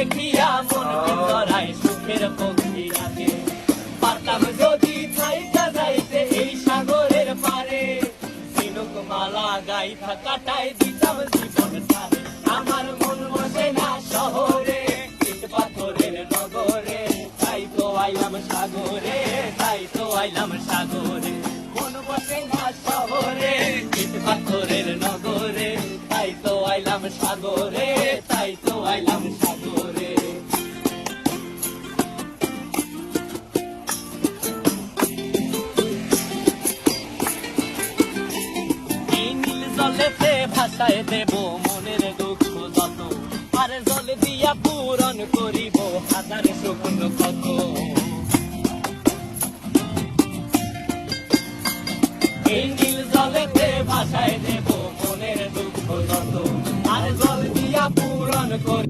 দেখিয়া মন ভিতরায় সুখের পক্ষী রাখে। পারতাম যদি থাইকা যাইতে এই সাগরের পারে, ঝিনুক মালা গাইথা কাটাই দিতাম জীবন সারে। আমার মন বসে না শহরে, ইট পাথরের নগরে, তাই তো আইলাম সাগরে, তাই তো আইলাম সাগরে। মন বসে না শহরে, ইট পাথরের নগরে, তাই তো আইলাম সাগরে, তাই তো আইলাম সাগরে। এই নীল জলেতে ভাসায় দেব মনের দুঃখ যত, আর জল দিয়া পূরণ করিব হাজার স্বপ্ন কত। এই নীল জলেতে ভাসায় দেব মনের দুঃখ যত, আর জল দিয়া পূরণ করি